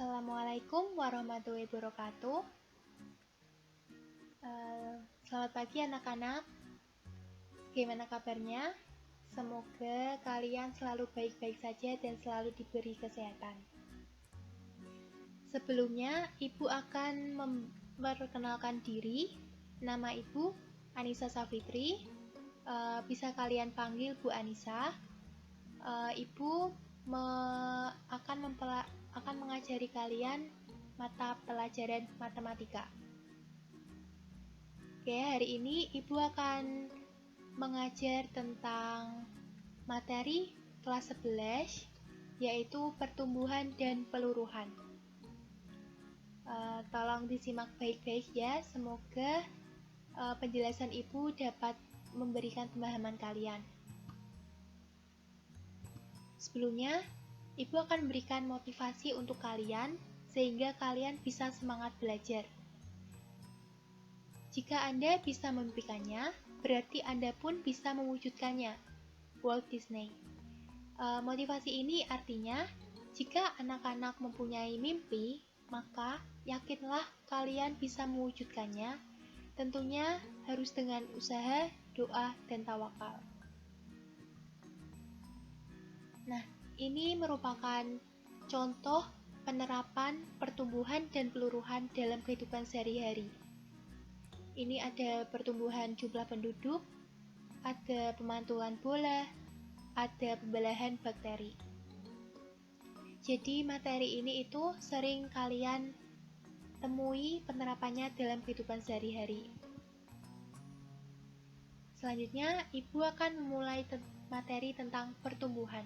Assalamualaikum warahmatullahi wabarakatuh. Selamat pagi anak-anak. Gimana kabarnya? Semoga kalian selalu baik-baik saja dan selalu diberi kesehatan. Sebelumnya, Ibu akan memperkenalkan diri. Nama Ibu Anissa Safitri. Bisa kalian panggil Bu Anissa. Ibu akan mengajari kalian mata pelajaran matematika. Oke, hari ini Ibu akan mengajar tentang materi kelas 11, yaitu pertumbuhan dan peluruhan. Tolong disimak baik-baik ya, semoga penjelasan Ibu dapat memberikan pemahaman kalian. Sebelumnya, Ibu akan memberikan motivasi untuk kalian, sehingga kalian bisa semangat belajar. Jika Anda bisa memimpikannya, berarti Anda pun bisa mewujudkannya. Walt Disney. Motivasi ini artinya, jika anak-anak mempunyai mimpi, maka yakinlah kalian bisa mewujudkannya. Tentunya harus dengan usaha, doa, dan tawakal. Nah, ini merupakan contoh penerapan pertumbuhan dan peluruhan dalam kehidupan sehari-hari. Ini ada pertumbuhan jumlah penduduk, ada pemantulan bola, ada pembelahan bakteri. Jadi materi ini itu sering kalian temui penerapannya dalam kehidupan sehari-hari. Selanjutnya, Ibu akan memulai materi tentang pertumbuhan.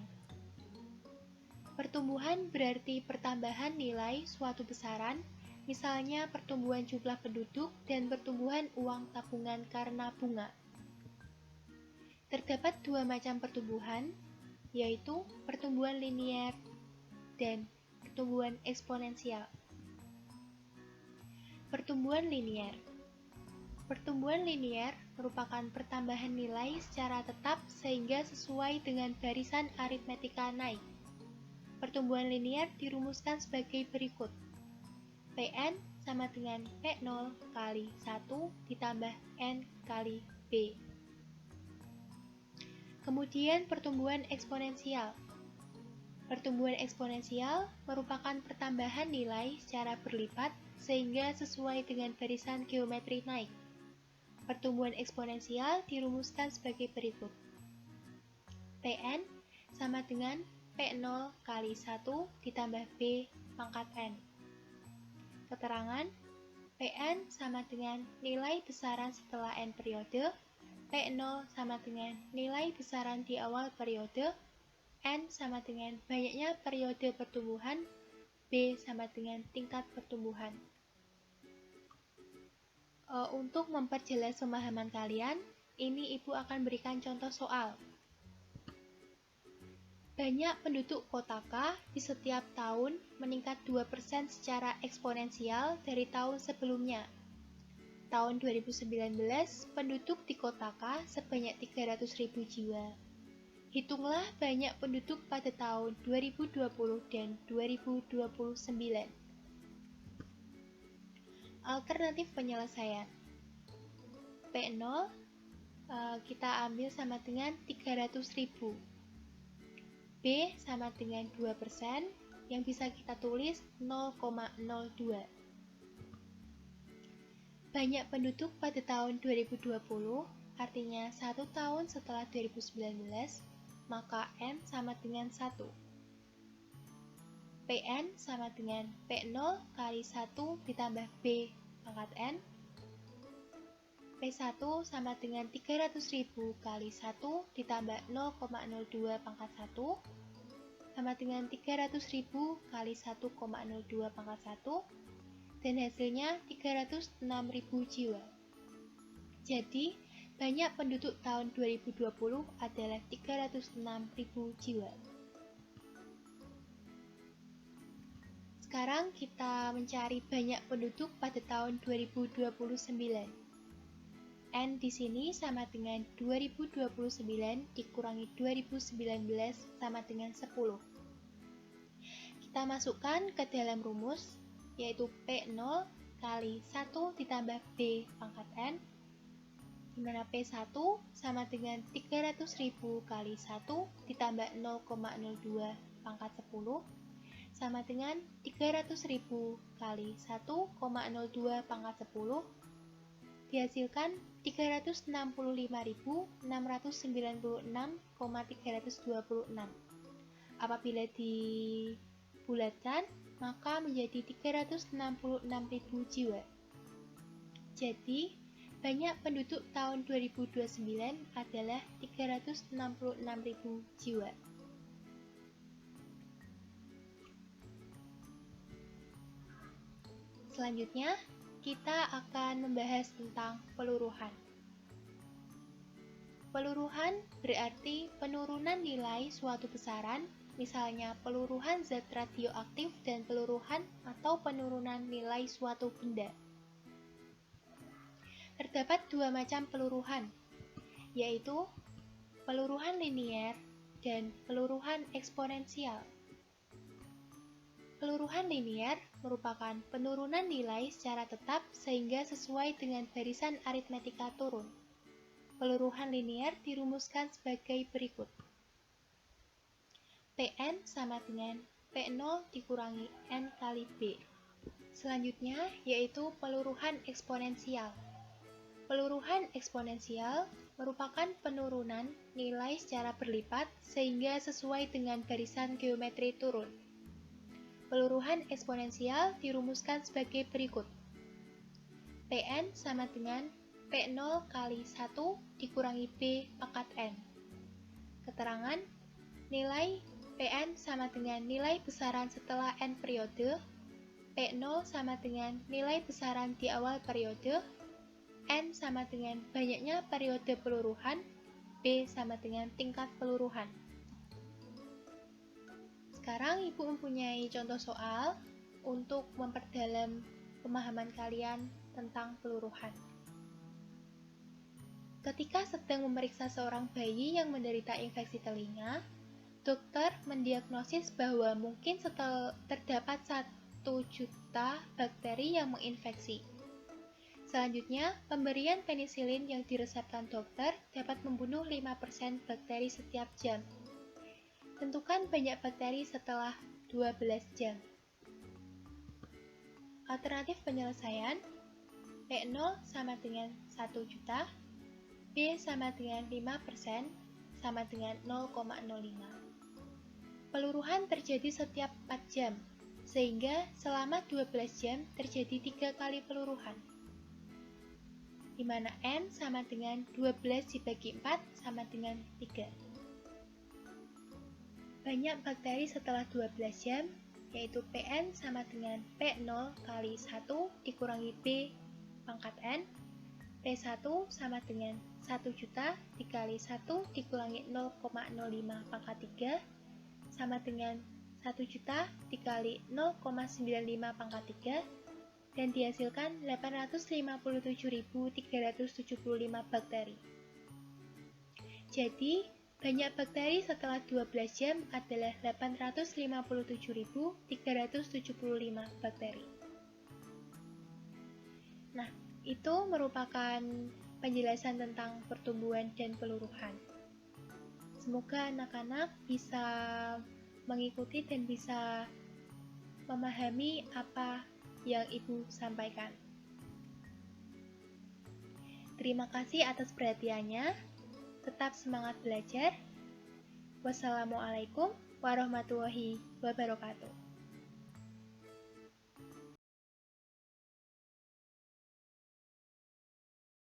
Pertumbuhan berarti pertambahan nilai suatu besaran, misalnya pertumbuhan jumlah penduduk dan pertumbuhan uang tabungan karena bunga. Terdapat dua macam pertumbuhan, yaitu pertumbuhan linier dan pertumbuhan eksponensial. Pertumbuhan linier. Pertumbuhan linier merupakan pertambahan nilai secara tetap sehingga sesuai dengan barisan aritmetika naik. Pertumbuhan linier dirumuskan sebagai berikut. Pn sama dengan P0 kali 1 ditambah N kali B. Kemudian pertumbuhan eksponensial. Pertumbuhan eksponensial merupakan pertambahan nilai secara berlipat sehingga sesuai dengan barisan geometri naik. Pertumbuhan eksponensial dirumuskan sebagai berikut. Pn sama dengan P0 kali 1 ditambah B pangkat N. Keterangan, Pn sama dengan nilai besaran setelah N periode, P0 sama dengan nilai besaran di awal periode, N sama dengan banyaknya periode pertumbuhan, B sama dengan tingkat pertumbuhan. Untuk memperjelas pemahaman kalian, ini Ibu akan berikan contoh soal. Banyak penduduk kota K di setiap tahun meningkat 2% secara eksponensial dari tahun sebelumnya. Tahun 2019, penduduk di kota K sebanyak 300.000 jiwa. Hitunglah banyak penduduk pada tahun 2020 dan 2029. Alternatif penyelesaian. P0 kita ambil sama dengan 300.000. B sama dengan 2%, yang bisa kita tulis 0,02. Banyak penduduk pada tahun 2020, artinya 1 tahun setelah 2019, maka N sama dengan 1. Pn sama dengan P0 kali 1 ditambah B pangkat N. P1 sama dengan 300.000 kali 1 ditambah 0,02 pangkat 1 sama dengan 300.000 kali 1,02 pangkat 1 dan hasilnya 306.000 jiwa. Jadi, banyak penduduk tahun 2020 adalah 306.000 jiwa. Sekarang kita mencari banyak penduduk pada tahun 2029. N di sini sama dengan 2029 dikurangi 2019 sama dengan 10. Kita Kita masukkan ke dalam rumus, yaitu P0 kali 1 ditambah B pangkat N, di mana P1 sama dengan 300.000 kali 1 ditambah 0,02 pangkat 10, sama dengan 300.000 kali 1,02 pangkat 10, dihasilkan 365.696,326. Apabila dibulatkan, maka menjadi 366.000 jiwa. Jadi, banyak penduduk tahun 2029 adalah 366.000 jiwa. Selanjutnya, kita akan membahas tentang peluruhan. Peluruhan berarti penurunan nilai suatu besaran, misalnya peluruhan zat radioaktif dan peluruhan atau penurunan nilai suatu benda. Terdapat dua macam peluruhan, yaitu peluruhan linier dan peluruhan eksponensial. Peluruhan linier merupakan penurunan nilai secara tetap sehingga sesuai dengan barisan aritmetika turun. Peluruhan linier dirumuskan sebagai berikut. Pn sama dengan P0 dikurangi N kali B. Selanjutnya yaitu peluruhan eksponensial. Peluruhan eksponensial merupakan penurunan nilai secara berlipat sehingga sesuai dengan barisan geometri turun. Peluruhan eksponensial dirumuskan sebagai berikut. Pn sama dengan P0 kali 1 dikurangi B pangkat N. Keterangan, nilai Pn sama dengan nilai besaran setelah N periode, P0 sama dengan nilai besaran di awal periode, N sama dengan banyaknya periode peluruhan, B sama dengan tingkat peluruhan. Sekarang Ibu mempunyai contoh soal untuk memperdalam pemahaman kalian tentang peluruhan. Ketika sedang memeriksa seorang bayi yang menderita infeksi telinga, dokter mendiagnosis bahwa mungkin terdapat 1 juta bakteri yang menginfeksi. Selanjutnya, pemberian penisilin yang diresepkan dokter dapat membunuh 5% bakteri setiap jam. Tentukan banyak bakteri setelah 12 jam. Alternatif penyelesaian, P0 sama dengan 1 juta, B sama dengan 5%, sama dengan 0,05. Peluruhan terjadi setiap 4 jam, sehingga selama 12 jam terjadi 3 kali peluruhan, di mana N sama dengan 12 dibagi 4 sama dengan 3. Banyak bakteri setelah 12 jam, yaitu Pn sama dengan P0 kali 1 dikurangi B pangkat N, P1 sama dengan 1 juta dikali 1 dikurangi 0,05 pangkat 3, sama dengan 1 juta dikali 0,95 pangkat 3, dan dihasilkan 857.375 bakteri. Jadi, banyak bakteri setelah 12 jam adalah 857.375 bakteri. Nah, itu merupakan penjelasan tentang pertumbuhan dan peluruhan. Semoga anak-anak bisa mengikuti dan bisa memahami apa yang Ibu sampaikan. Terima kasih atas perhatiannya. Tetap semangat belajar. Wassalamualaikum warahmatullahi wabarakatuh.